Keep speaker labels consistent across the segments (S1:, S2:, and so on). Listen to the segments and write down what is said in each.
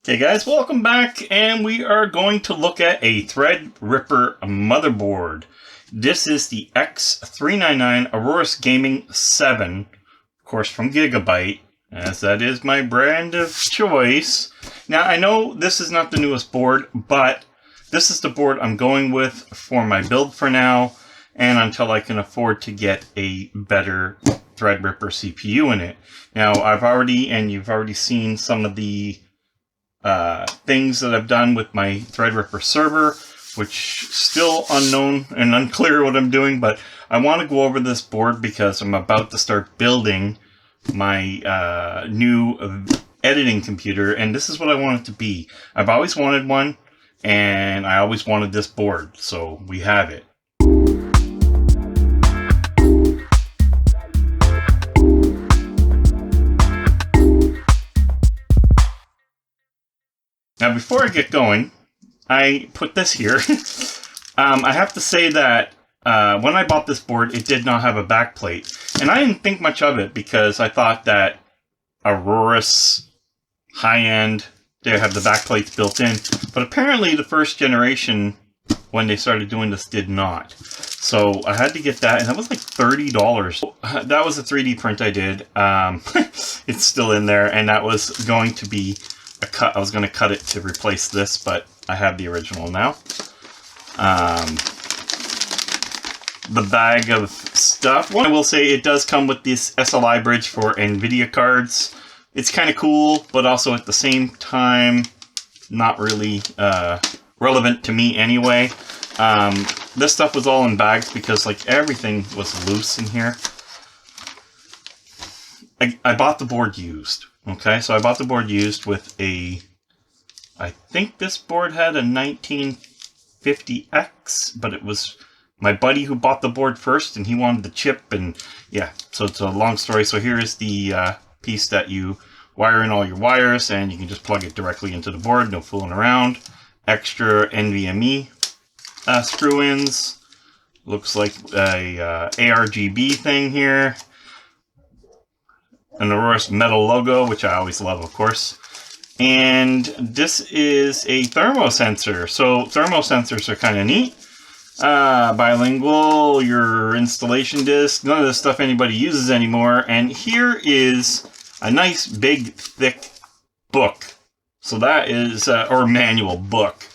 S1: Okay guys, welcome back, and we are going to look at a Threadripper motherboard. This is the X399 Aorus Gaming 7, of course from Gigabyte, as that is my brand of choice. Now I know this is not the newest board, but this is the board I'm going with for my build for now, and until I can afford to get a better Threadripper CPU in it. Now you've already seen some of the things that I've done with my Threadripper server, which still unknown and unclear what I'm doing, but I want to go over this board because I'm about to start building my new editing computer, and this is what I want it to be. I've always wanted one, and I always wanted this board, so we have it. Now, before I get going, I put this here. I have to say that when I bought this board, it did not have a backplate. And I didn't think much of it because I thought that Aorus high-end, they have the backplates built in. But apparently the first generation, when they started doing this, did not. So I had to get that, and that was like $30. That was a 3D print I did. It's still in there, and that was going to be a cut. I was going to cut it to replace this, but I have the original now. The bag of stuff. One, I will say it does come with this SLI bridge for NVIDIA cards. It's kind of cool, but also at the same time, not really relevant to me anyway. This stuff was all in bags because like everything was loose in here. I bought the board used. Okay, so I bought the board used with I think this board had a 1950X, but it was my buddy who bought the board first, and he wanted the chip, and yeah, so it's a long story. So here is the piece that you wire in all your wires, and you can just plug it directly into the board, no fooling around. Extra NVMe screw-ins. Looks like a ARGB thing here. An Aorus metal logo, which I always love, of course. And this is a thermo sensor. So thermo sensors are kind of neat. Bilingual, your installation disc, none of this stuff anybody uses anymore. And here is a nice big thick book. So that is, or manual book.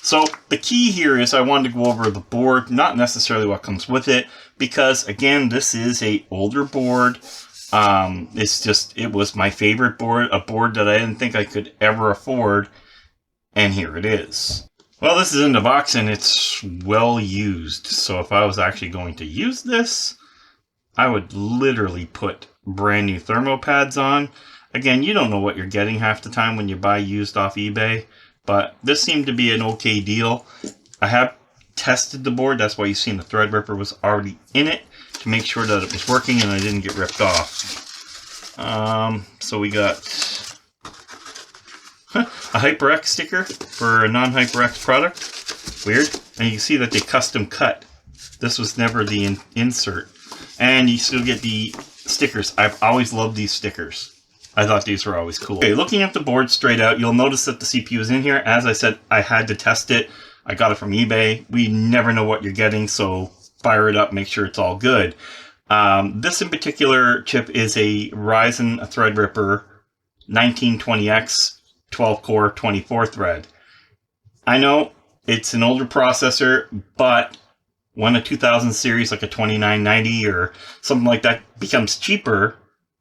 S1: So the key here is I wanted to go over the board, not necessarily what comes with it, because again, this is a older board. It was my favorite board, a board that I didn't think I could ever afford, and here it is. Well, this is in the box and it's well used, so if I was actually going to use this, I would literally put brand new thermo pads on. Again, you don't know what you're getting half the time when you buy used off eBay, but this seemed to be an okay deal. I have tested the board, that's why you've seen the Threadripper was already in it, to make sure that it was working and I didn't get ripped off. So we got a HyperX sticker for a non-HyperX product. Weird. And you can see that they custom cut. This was never the insert. And you still get the stickers. I've always loved these stickers. I thought these were always cool. Okay, looking at the board straight out, you'll notice that the CPU is in here. As I said, I had to test it. I got it from eBay. We never know what you're getting, so fire it up, make sure it's all good. This in particular chip is a Ryzen Threadripper 1920X 12-core 24-thread. I know it's an older processor, but when a 2000 series like a 2990 or something like that becomes cheaper,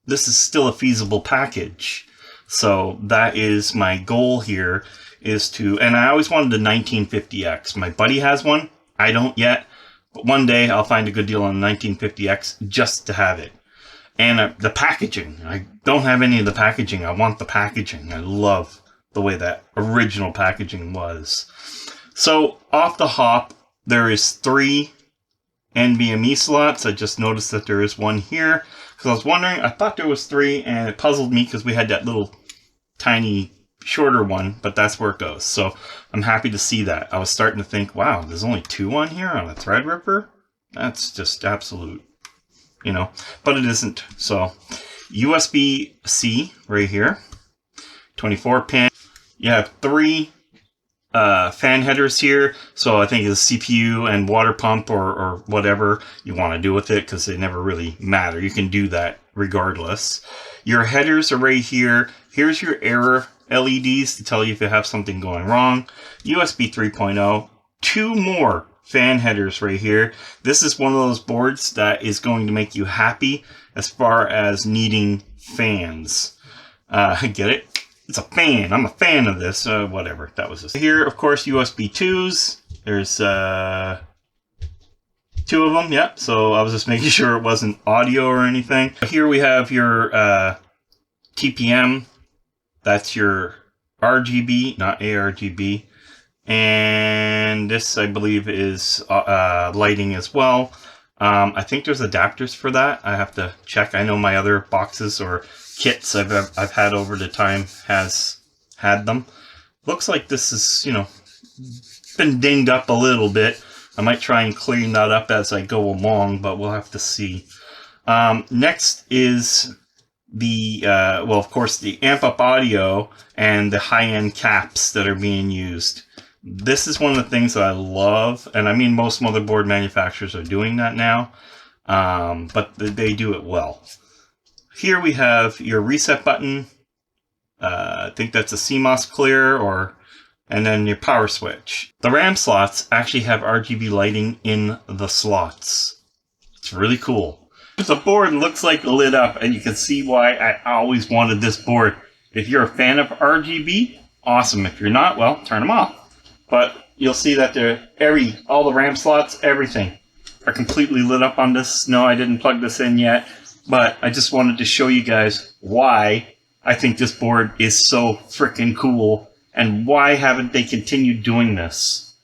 S1: this is still a feasible package. So that is my goal here, is to, and I always wanted a 1950X. My buddy has one. I don't yet. But one day I'll find a good deal on the 1950X just to have it. And the packaging. I don't have any of the packaging. I want the packaging. I love the way that original packaging was. So off the hop, there is 3 NVMe slots. I just noticed that there is one here. Because I was wondering, I thought there was 3, and it puzzled me because we had that little tiny shorter one, but that's where it goes. So I'm happy to see that. I was starting to think, wow, there's only 2 on here on a Threadripper? That's just absolute, you know, but it isn't. So USB-C right here, 24 pin. You have 3 fan headers here, so I think it's CPU and water pump or whatever you want to do with it, because they never really matter. You can do that regardless. Your headers are right here. Here's your error LEDs to tell you if you have something going wrong. USB 3.0. 2 more fan headers right here. This is one of those boards that is going to make you happy as far as needing fans. Get it? It's a fan. I'm a fan of this. Whatever. That was this. Here, of course, USB 2s. There's 2 of them. Yep. So I was just making sure it wasn't audio or anything. Here we have your TPM. That's your RGB, not ARGB. And this, I believe, is lighting as well. I think there's adapters for that. I have to check. I know my other boxes or kits I've had over the time has had them. Looks like this is, you know, been dinged up a little bit. I might try and clean that up as I go along, but we'll have to see. Next is the, well, of course, the amp up audio and the high-end caps that are being used. This is one of the things that I love, and I mean most motherboard manufacturers are doing that now, but they do it well. Here we have your reset button. I think that's a CMOS clear, and then your power switch. The RAM slots actually have RGB lighting in the slots. It's really cool. The board looks like lit up, and you can see why I always wanted this board. If you're a fan of RGB, awesome. If you're not, well, turn them off. But you'll see that all the RAM slots, everything, are completely lit up on this. No, I didn't plug this in yet, but I just wanted to show you guys why I think this board is so freaking cool, and why haven't they continued doing this?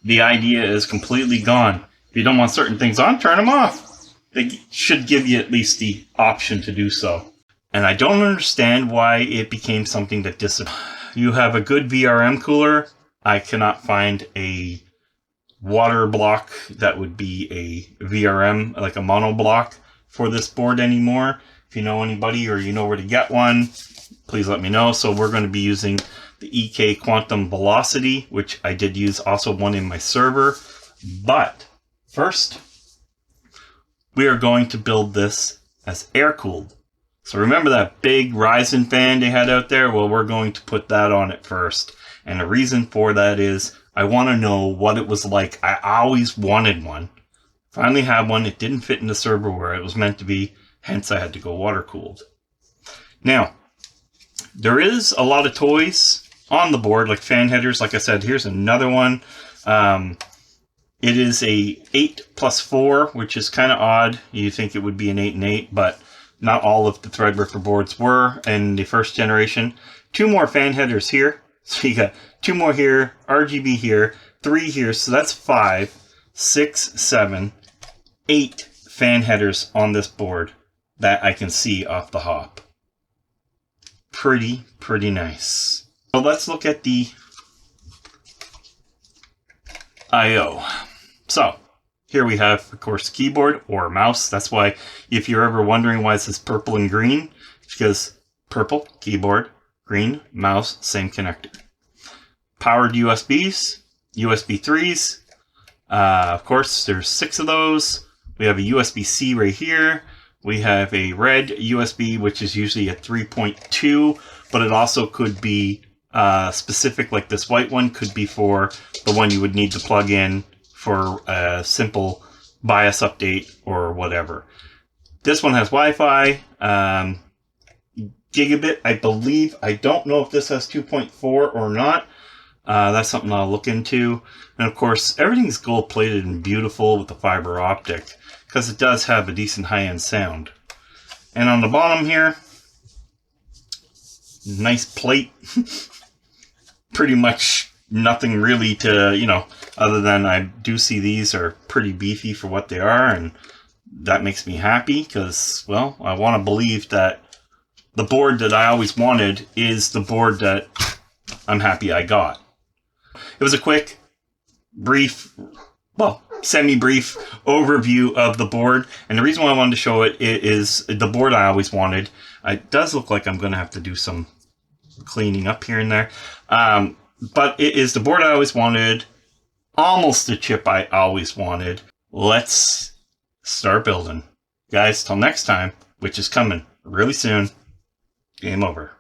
S1: The idea is completely gone. If you don't want certain things on, turn them off. They should give you at least the option to do so. And I don't understand why it became something that disappeared. You have a good VRM cooler. I cannot find a water block that would be a VRM, like a mono block, for this board anymore. If you know anybody or you know where to get one, please let me know. So we're going to be using the EK Quantum Velocity, which I did use also one in my server. But first, we are going to build this as air-cooled. So remember that big Ryzen fan they had out there? Well, we're going to put that on it first. And the reason for that is I want to know what it was like. I always wanted one. Finally had one. It didn't fit in the server where it was meant to be. Hence, I had to go water-cooled. Now, there is a lot of toys on the board, like fan headers. Like I said, here's another one. It is a 8+4, which is kind of odd. You think it would be an 8 and 8, but not all of the Threadripper boards were in the first generation. 2 more fan headers here. So you got 2 more here, RGB here, 3 here, so that's 5, 6, 7, 8 fan headers on this board that I can see off the hop. Pretty nice. So let's look at the I/O. So here we have, of course, keyboard or mouse. That's why if you're ever wondering why it says purple and green, it's because purple, keyboard, green, mouse, same connector. Powered USBs, USB 3s. Of course, there's 6 of those. We have a USB-C right here. We have a red USB, which is usually a 3.2, but it also could be specific, like this white one could be for the one you would need to plug in for a simple BIOS update or whatever. This one has Wi-Fi. Gigabit, I believe. I don't know if this has 2.4 or not. That's something I'll look into. And of course, everything's gold plated and beautiful with the fiber optic, because it does have a decent high-end sound. And on the bottom here, nice plate. Pretty much nothing really to, you know, other than I do see these are pretty beefy for what they are, and that makes me happy because, well, I want to believe that the board that I always wanted is the board that I'm happy I got. It was a quick, brief, well, semi-brief overview of the board. And the reason why I wanted to show it is the board I always wanted. It does look like I'm going to have to do some cleaning up here and there. But it is the board I always wanted. Almost the chip I always wanted. Let's start building. Guys, till next time, which is coming really soon, game over.